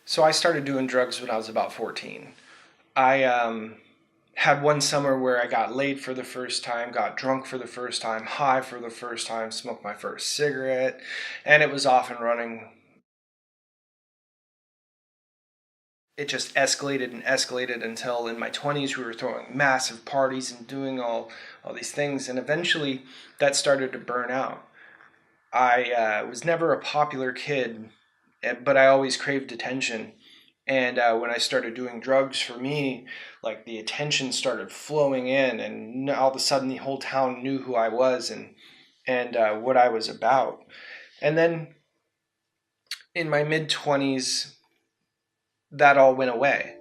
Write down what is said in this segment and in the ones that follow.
So I started doing drugs when I was about 14. I had one summer where I got laid for the first time, got drunk for the first time, high for the first time, smoked my first cigarette, and it was off and running. It just escalated and escalated until in my 20s we were throwing massive parties and doing all these things, and eventually that started to burn out. I was never a popular kid, but I always craved attention. And when I started doing drugs, for me, like the attention started flowing in, and all of a sudden the whole town knew who I was and what I was about. And then in my mid 20s, that all went away.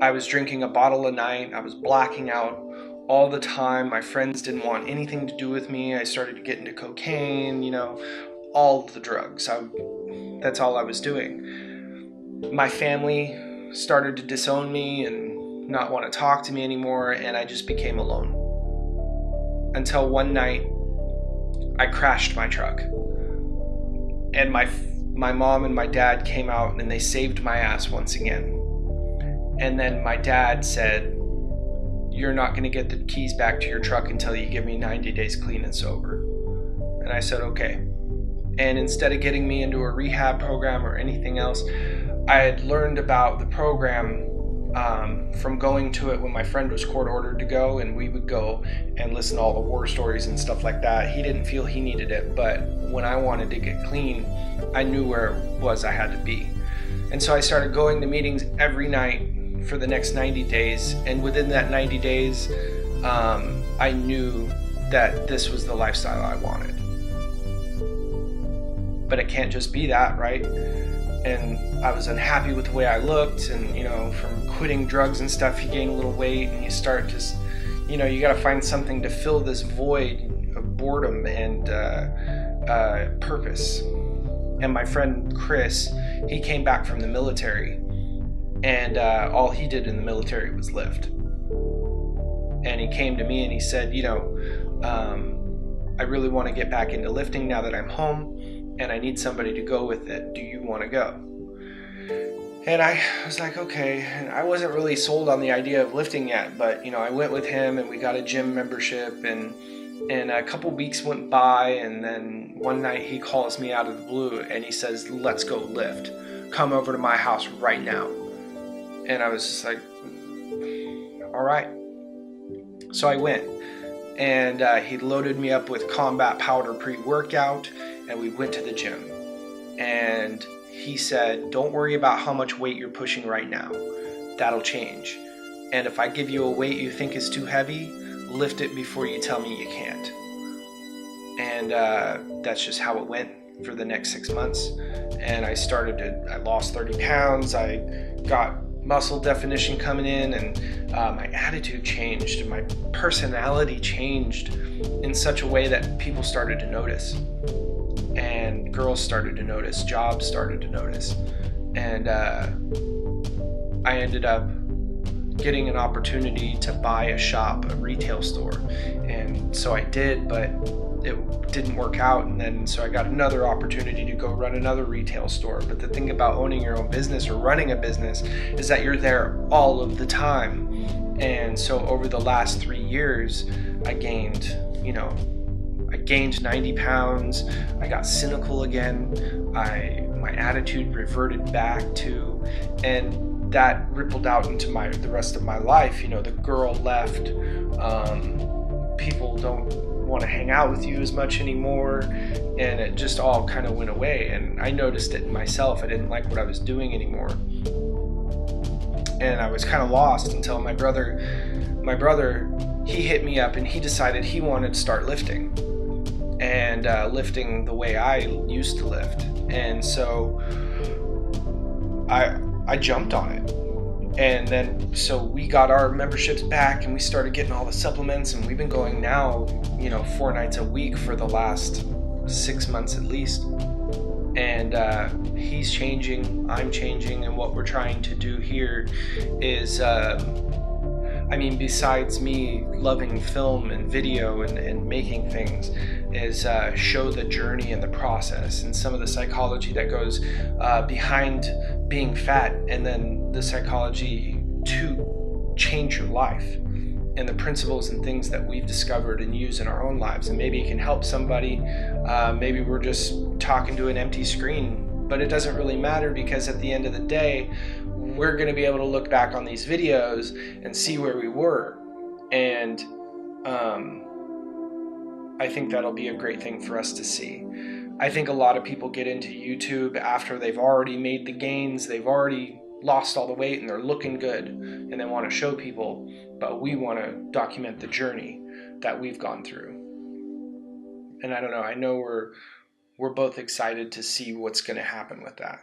I was drinking a bottle a night. I was blacking out all the time. My friends didn't want anything to do with me. I started to get into cocaine, all the drugs. That's all I was doing. My family started to disown me and not want to talk to me anymore, and I just became alone. Until one night, I crashed my truck. And my mom and my dad came out and they saved my ass once again. And then my dad said, "You're not going to get the keys back to your truck until you give me 90 days clean and sober." And I said, okay. And instead of getting me into a rehab program or anything else, I had learned about the program from going to it when my friend was court ordered to go, and we would go and listen to all the war stories and stuff like that. He didn't feel he needed it, but when I wanted to get clean, I knew where it was I had to be. And so I started going to meetings every night for the next 90 days, and within that 90 days, I knew that this was the lifestyle I wanted. But it can't just be that, right? And I was unhappy with the way I looked, and from quitting drugs and stuff, you gain a little weight and you start just, you gotta find something to fill this void of boredom and purpose. And my friend Chris, he came back from the military, and all he did in the military was lift. And he came to me and he said, I really want to get back into lifting now that I'm home, and I need somebody to go with it. Do you want to go? And I was like, okay. And I wasn't really sold on the idea of lifting yet, but I went with him and we got a gym membership, and a couple weeks went by, and then one night he calls me out of the blue and he says, "Let's go lift. Come over to my house right now." And I was just like, all right. So I went, and he loaded me up with Combat Powder pre-workout, and we went to the gym. And he said, "Don't worry about how much weight you're pushing right now. That'll change. And if I give you a weight you think is too heavy, lift it before you tell me you can't." And that's just how it went for the next 6 months. And I lost 30 pounds. I got muscle definition coming in, and my attitude changed, and my personality changed in such a way that people started to notice, and girls started to notice, jobs started to notice, and I ended up getting an opportunity to buy a retail store, and so I did, but it didn't work out. And then so I got another opportunity to go run another retail store. But the thing about owning your own business or running a business is that you're there all of the time. And so over the last 3 years, I gained 90 pounds. I got cynical again. My attitude reverted back to, and that rippled out into the rest of my life. The girl left. People don't want to hang out with you as much anymore, and it just all kind of went away. And I noticed it in myself. I didn't like what I was doing anymore, and I was kind of lost until my brother, he hit me up and he decided he wanted to start lifting, and lifting the way I used to lift. And so I jumped on it. And then so we got our memberships back, and we started getting all the supplements, and we've been going now 4 nights a week for the last 6 months at least. And he's changing, I'm changing, and what we're trying to do here is besides me loving film and video and making things, is show the journey and the process and some of the psychology that goes behind being fat, and then the psychology to change your life and the principles and things that we've discovered and use in our own lives. And maybe it can help somebody. Maybe we're just talking to an empty screen, but it doesn't really matter, because at the end of the day, we're going to be able to look back on these videos and see where we were. And I think that'll be a great thing for us to see. I think a lot of people get into YouTube after they've already made the gains, they've already lost all the weight, and they're looking good, and they want to show people, but we want to document the journey that we've gone through. And I don't know, I know we're both excited to see what's going to happen with that.